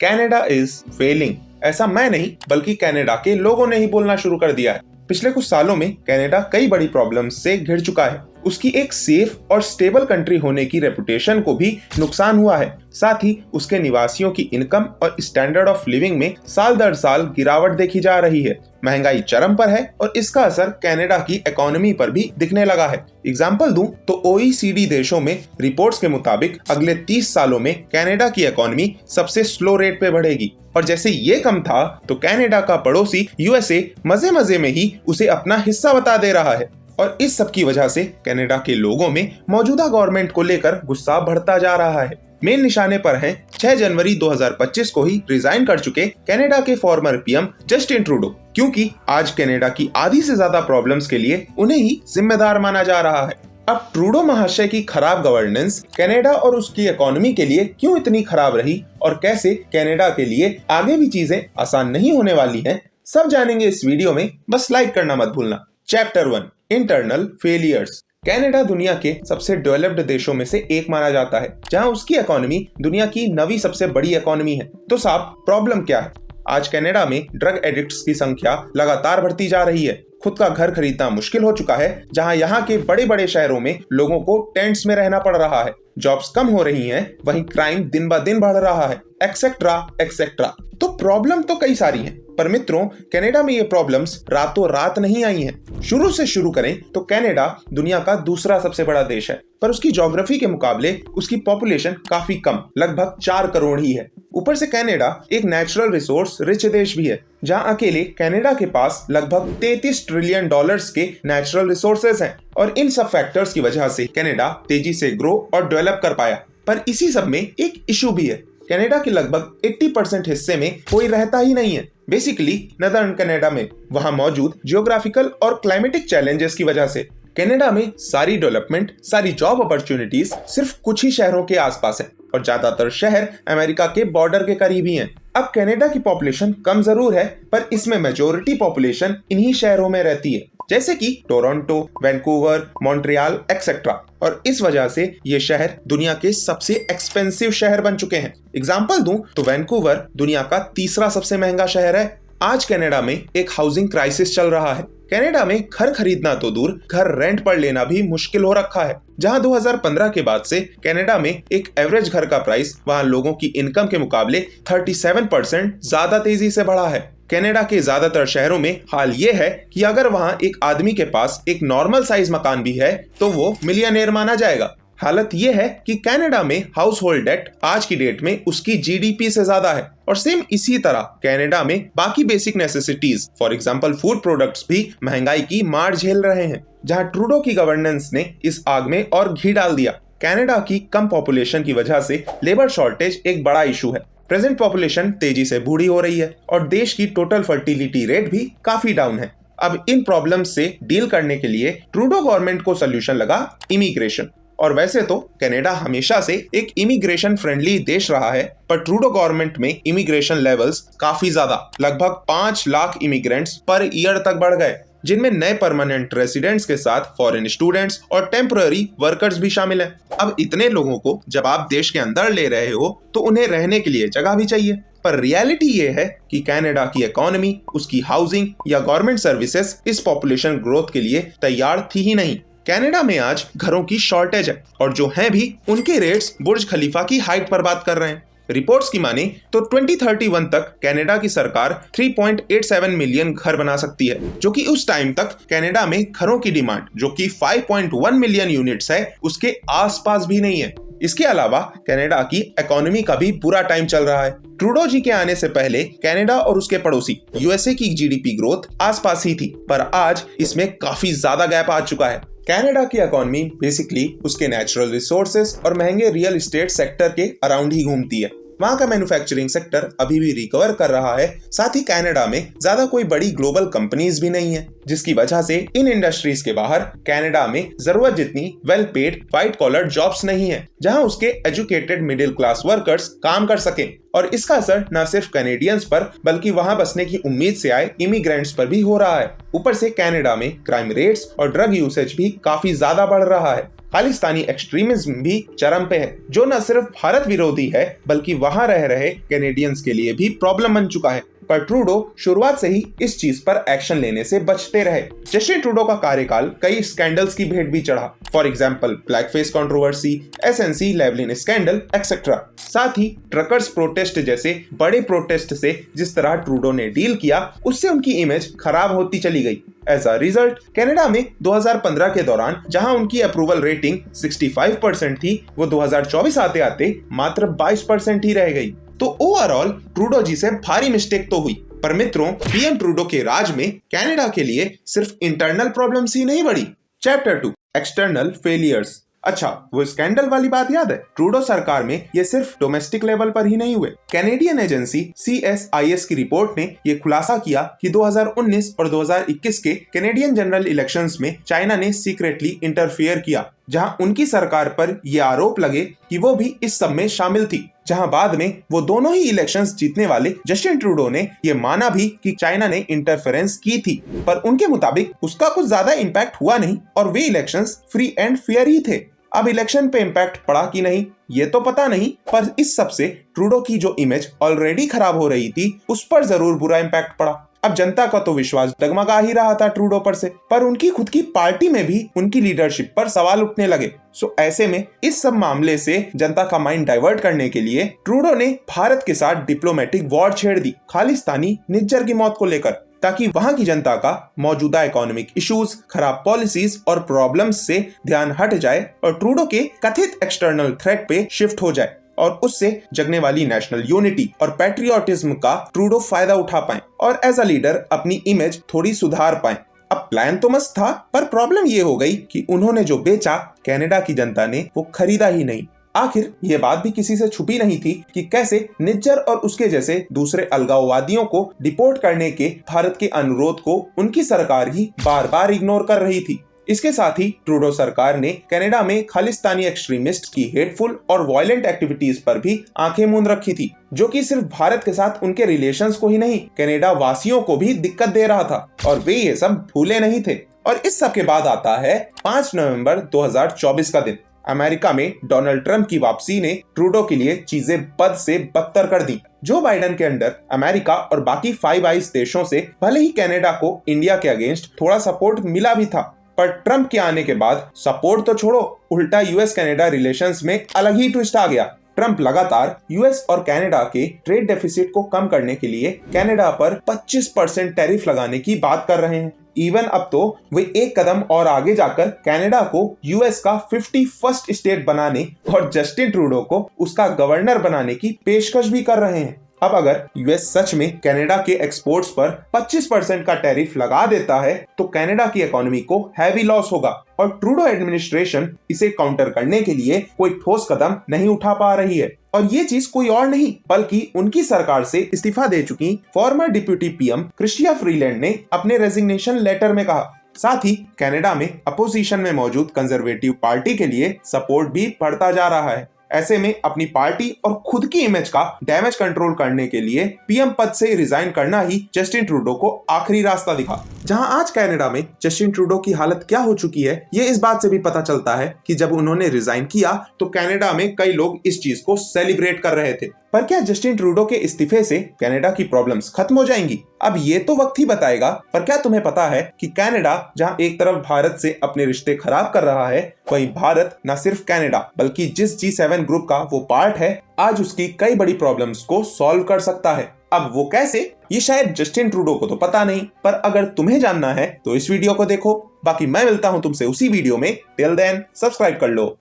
Canada is Fehling. ऐसा मैं नहीं बल्कि कनाडा के लोगों ने ही बोलना शुरू कर दिया है। पिछले कुछ सालों में कनाडा कई बड़ी प्रॉब्लम्स से घिर चुका है। उसकी एक सेफ और स्टेबल कंट्री होने की रेपुटेशन को भी नुकसान हुआ है। साथ ही उसके निवासियों की इनकम और स्टैंडर्ड ऑफ लिविंग में साल दर साल गिरावट देखी जा रही है। महंगाई चरम पर है और इसका असर कनाडा की इकोनॉमी पर भी दिखने लगा है। एग्जाम्पल दूं तो OECD देशों में रिपोर्ट्स के मुताबिक अगले 30 सालों में कनाडा की इकोनॉमी सबसे स्लो रेट पे बढ़ेगी। और जैसे ये कम था तो कनाडा का पड़ोसी USA मजे मजे में ही उसे अपना हिस्सा बता दे रहा है। और इस सब की वजह से कनाडा के लोगों में मौजूदा गवर्नमेंट को लेकर गुस्सा बढ़ता जा रहा है। मेन निशाने पर हैं 6 जनवरी 2025 को ही रिजाइन कर चुके कनाडा के फॉर्मर PM जस्टिन ट्रूडो, क्योंकि आज कनाडा की आधी से ज्यादा प्रॉब्लम्स के लिए उन्हें ही जिम्मेदार माना जा रहा है। अब ट्रूडो महाशय की खराब गवर्नेंस कनाडा और उसकी इकोनॉमी के लिए क्यों इतनी खराब रही और कैसे कनाडा के लिए आगे भी चीजें आसान नहीं होने वाली हैं, सब जानेंगे इस वीडियो में। बस लाइक करना मत भूलना। Chapter 1, internal failures. कनाडा दुनिया के सबसे डेवलप्ड देशों में से एक माना जाता है, जहां उसकी इकोनॉमी दुनिया की 9वीं सबसे बड़ी इकोनॉमी है। तो साहब, प्रॉब्लम क्या है? आज कनाडा में ड्रग एडिक्ट्स की संख्या लगातार बढ़ती जा रही है। खुद का घर खरीदना मुश्किल हो चुका है, जहां यहाँ के बड़े बड़े शहरों में लोगों को टेंट्स में रहना पड़ रहा है। जॉब्स कम हो रही हैं, वहीं क्राइम दिन ब दिन बढ़ रहा है, एक्सेट्रा एक्सेट्रा। तो प्रॉब्लम तो कई सारी हैं, पर मित्रों कनाडा में ये प्रॉब्लम्स रातों रात नहीं आई हैं। शुरू से शुरू करें तो कनाडा दुनिया का दूसरा सबसे बड़ा देश है, पर उसकी ज्योग्राफी के मुकाबले उसकी पॉपुलेशन काफी कम, लगभग 4 करोड़ ही है। ऊपर से कनाडा एक नेचुरल रिसोर्स रिच देश भी है, जहां अकेले कनाडा के पास लगभग $33 ट्रिलियन के नेचुरल रिसोर्सेज हैं। और इन सब फैक्टर्स की वजह से कनाडा तेजी से ग्रो और डेवलप कर पाया। पर इसी सब में एक इशू भी है। कनाडा के लगभग 80% हिस्से में कोई रहता ही नहीं है। बेसिकली नदर्न कनाडा में वहां मौजूद जियोग्राफिकल और क्लाइमेटिक चैलेंजेस की वजह से कनाडा में सारी डेवलपमेंट, सारी जॉब अपॉर्चुनिटीज सिर्फ कुछ ही शहरों के आसपास है और ज्यादातर शहर अमेरिका के बॉर्डर के करीब ही हैं। अब कनाडा की पॉपुलेशन कम जरूर है, पर इसमें मेजोरिटी पॉपुलेशन इन्हीं शहरों में रहती है, जैसे कि टोरंटो, वैंकूवर, मॉन्ट्रियल एक्सेट्रा। और इस वजह से ये शहर दुनिया के सबसे एक्सपेंसिव शहर बन चुके हैं। एग्जाम्पल दूं तो वैंकूवर दुनिया का तीसरा सबसे महंगा शहर है। आज कनाडा में एक हाउसिंग क्राइसिस चल रहा है। कनाडा में घर खरीदना तो दूर, घर रेंट पर लेना भी मुश्किल हो रखा है। जहां 2015 के बाद से कनाडा में एक एवरेज घर का प्राइस वहां लोगों की इनकम के मुकाबले 37% ज्यादा तेजी से बढ़ा है। कनाडा के ज्यादातर शहरों में हाल ये है कि अगर वहां एक आदमी के पास एक नॉर्मल साइज मकान भी है तो वो मिलियनेयर माना जाएगा। हालत ये है कि कनाडा में हाउस होल्ड डेट आज की डेट में उसकी GDP से ज्यादा है। और सेम इसी तरह कनाडा में बाकी basic necessities, for example food products भी महंगाई की मार झेल रहे हैं। जहां ट्रूडो की गवर्नेंस ने इस आग में और घी डाल दिया। कनाडा की कम पॉपुलेशन की वजह से लेबर शॉर्टेज एक बड़ा इशू है। प्रेजेंट पॉपुलेशन तेजी से बूढ़ी हो रही है और देश की टोटल फर्टिलिटी रेट भी काफी डाउन है। अब इन प्रॉब्लम्स से डील करने के लिए ट्रूडो गवर्नमेंट को सोल्यूशन लगा इमिग्रेशन। और वैसे तो कनाडा हमेशा से एक इमिग्रेशन फ्रेंडली देश रहा है, पर ट्रूडो गवर्नमेंट में इमिग्रेशन लेवल्स काफी ज्यादा, लगभग 5 लाख इमिग्रेंट्स पर ईयर तक बढ़ गए, जिनमें नए परमानेंट रेसिडेंट्स के साथ फॉरेन स्टूडेंट्स और टेम्पररी वर्कर्स भी शामिल हैं। अब इतने लोगों को जब आप देश के अंदर ले रहे हो तो उन्हें रहने के लिए जगह भी चाहिए। पर रियलिटी ये है कि कनाडा की इकोनॉमी, उसकी हाउसिंग या गवर्नमेंट सर्विसेज इस पॉपुलेशन ग्रोथ के लिए तैयार थी ही नहीं। कनाडा में आज घरों की शॉर्टेज है और जो हैं भी उनके रेट्स बुर्ज खलीफा की हाइट पर बात कर रहे हैं। रिपोर्ट्स की माने तो 2031 तक कनाडा की सरकार 3.87 मिलियन घर बना सकती है, जो कि उस टाइम तक कनाडा में घरों की डिमांड, जो कि 5.1 मिलियन यूनिट्स है, उसके आसपास भी नहीं है। इसके अलावा कनाडा की इकोनॉमी का भी बुरा टाइम चल रहा है। ट्रूडो जी के आने से पहले कनाडा और उसके पड़ोसी USA की GDP ग्रोथ आसपास ही थी, पर आज इसमें काफी ज्यादा गैप आ चुका है। कनाडा की इकोनॉमी बेसिकली उसके नेचुरल रिसोर्सेज और महंगे रियल एस्टेट सेक्टर के अराउंड ही घूमती है। वहां का मैन्युफैक्चरिंग सेक्टर अभी भी रिकवर कर रहा है। साथ ही कनाडा में ज्यादा कोई बड़ी ग्लोबल कंपनीज भी नहीं है, जिसकी वजह से इन इंडस्ट्रीज के बाहर कनाडा में जरूरत जितनी well paid white collar jobs नहीं है, जहां उसके एजुकेटेड मिडिल क्लास वर्कर्स काम कर सके। और इसका असर न सिर्फ कैनेडियंस पर बल्कि वहां बसने की उम्मीद से आए इमिग्रेंट्स पर भी हो रहा है। ऊपर से कनाडा में क्राइम रेट्स और ड्रग यूसेज भी काफी ज्यादा बढ़ रहा है। खालिस्तानी एक्सट्रीमिज्म भी चरम पे है, जो न सिर्फ भारत विरोधी है बल्कि वहां रह रहे कैनेडियंस के लिए भी प्रॉब्लम बन चुका है। पर ट्रूडो शुरुआत से ही इस चीज पर एक्शन लेने से बचते रहे। जस्टिन ट्रूडो का कार्यकाल कई स्कैंडल्स की भेंट भी चढ़ा, for example black face controversy, SNC Lavalin scandal etcetera. साथ ही ट्रकर्स प्रोटेस्ट जैसे बड़े प्रोटेस्ट से जिस तरह ट्रूडो ने डील किया, उससे उनकी इमेज खराब होती चली गई। एज अ रिजल्ट कनाडा में 2015 के दौरान जहां उनकी अप्रूवल रेटिंग 65% थी, वो 2024 आते आते मात्र 22% ही रह गई। तो ओवरऑल ट्रूडो जी से भारी मिस्टेक तो हुई। पर मित्रों, पीएम ट्रूडो के राज में कनाडा के लिए सिर्फ इंटरनल प्रॉब्लम्स ही नहीं बढ़ी। Chapter 2 external failures. अच्छा, वो स्कैंडल वाली बात याद है? ट्रूडो सरकार में ये सिर्फ डोमेस्टिक लेवल पर ही नहीं हुए। कैनेडियन एजेंसी CSIS की रिपोर्ट ने ये खुलासा किया कि 2019 और 2021 के कैनेडियन जनरल इलेक्शंस में चाइना ने सीक्रेटली इंटरफियर किया, जहां उनकी सरकार पर यह आरोप लगे कि वो भी इस सब में शामिल थी। जहां बाद में वो दोनों ही इलेक्शंस जीतने वाले जस्टिन ट्रूडो ने ये माना भी कि चाइना ने इंटरफेरेंस की थी, पर उनके मुताबिक उसका कुछ ज्यादा इम्पैक्ट हुआ नहीं और वे इलेक्शंस फ्री एंड फेयर ही थे। अब इलेक्शन पे इम्पैक्ट पड़ा कि नहीं ये तो पता नहीं, पर इस सब से ट्रूडो की जो इमेज ऑलरेडी खराब हो रही थी उस पर जरूर बुरा इम्पैक्ट पड़ा। अब जनता का तो विश्वास डगमगा ही रहा था ट्रूडो पर से, पर उनकी खुद की पार्टी में भी उनकी लीडरशिप पर सवाल उठने लगे। सो ऐसे में इस सब मामले से जनता का माइंड डाइवर्ट करने के लिए ट्रूडो ने भारत के साथ डिप्लोमेटिक वॉर छेड़ दी, खालिस्तानी निज्जर की मौत को लेकर, ताकि वहां की जनता का मौजूदा इकोनॉमिक इश्यूज, खराब पॉलिसीज और प्रॉब्लम्स से ध्यान हट जाए और ट्रूडो के कथित एक्सटर्नल थ्रेट पे शिफ्ट हो जाए और उससे जगने वाली नेशनल यूनिटी और पैट्रियोटिज्म का ट्रूडो फायदा उठा पाए और एज अ लीडर अपनी इमेज थोड़ी सुधार पाए। अब प्लान तो मस्त था, पर प्रॉब्लम ये हो गई कि उन्होंने जो बेचा कनाडा की जनता ने वो खरीदा ही नहीं। आखिर ये बात भी किसी से छुपी नहीं थी कि कैसे निज्जर और उसके जैसे दूसरे अलगाववादियों को डिपोर्ट करने के भारत के अनुरोध को उनकी सरकार ही बार बार इग्नोर कर रही थी। इसके साथ ही ट्रूडो सरकार ने कनाडा में खालिस्तानी एक्सट्रीमिस्ट की हेटफुल और वायलेंट एक्टिविटीज पर भी आंखें मूंद रखी थी, जो कि सिर्फ भारत के साथ उनके रिलेशंस को ही नहीं, कनाडा वासियों को भी दिक्कत दे रहा था और वे ये सब भूले नहीं थे। और इस सब के बाद आता है 5 नवंबर 2024 का दिन। अमेरिका में डोनाल्ड ट्रंप की वापसी ने ट्रूडो के लिए चीजें बद से बदतर कर दी। जो बाइडेन के अंडर अमेरिका और बाकी 5 आइस देशों से भले ही कनाडा को इंडिया के अगेंस्ट थोड़ा सपोर्ट मिला भी था, पर ट्रंप के आने के बाद सपोर्ट तो छोड़ो, उल्टा यूएस कनाडा रिलेशंस में अलग ही ट्विस्ट आ गया। ट्रंप लगातार यूएस और कनाडा के ट्रेड डेफिसिट को कम करने के लिए कनाडा पर 25% टैरिफ लगाने की बात कर रहे हैं। इवन अब तो वे एक कदम और आगे जाकर कनाडा को यूएस का 51st स्टेट बनाने और जस्टिन ट्रूडो को उसका गवर्नर बनाने की पेशकश भी कर रहे हैं। अब अगर यूएस सच में कनाडा के एक्सपोर्ट्स पर 25% का टैरिफ लगा देता है तो कनाडा की इकोनॉमी को हैवी लॉस होगा और ट्रूडो एडमिनिस्ट्रेशन इसे काउंटर करने के लिए कोई ठोस कदम नहीं उठा पा रही है। और ये चीज कोई और नहीं बल्कि उनकी सरकार से इस्तीफा दे चुकी former deputy PM Chrystia Freeland ने अपने रेजिग्नेशन लेटर में कहा। साथ ही कनाडा में अपोजिशन में मौजूद कंजर्वेटिव पार्टी के लिए सपोर्ट भी बढ़ता जा रहा है। ऐसे में अपनी पार्टी और खुद की इमेज का डैमेज कंट्रोल करने के लिए पीएम पद से रिजाइन करना ही जस्टिन ट्रूडो को आखिरी रास्ता दिखा। जहां आज कनाडा में जस्टिन ट्रूडो की हालत क्या हो चुकी है, ये इस बात से भी पता चलता है कि जब उन्होंने रिजाइन किया तो कनाडा में कई लोग इस चीज को सेलिब्रेट कर रहे थे। पर क्या जस्टिन ट्रूडो के इस्तीफे से कनाडा की प्रॉब्लम्स खत्म हो जाएंगी? अब ये तो वक्त ही बताएगा। पर क्या तुम्हें पता है कि कनाडा जहां एक तरफ भारत से अपने रिश्ते खराब कर रहा है, वहीं भारत न सिर्फ कनाडा बल्कि जिस G7 ग्रुप का वो पार्ट है, आज उसकी कई बड़ी प्रॉब्लम्स को सॉल्व कर सकता है। अब वो कैसे, ये शायद जस्टिन ट्रूडो को तो पता नहीं, पर अगर तुम्हें जानना है तो इस वीडियो को देखो। बाकी मैं मिलता हूं तुमसे उसी वीडियो में। टिल देन सब्सक्राइब कर लो।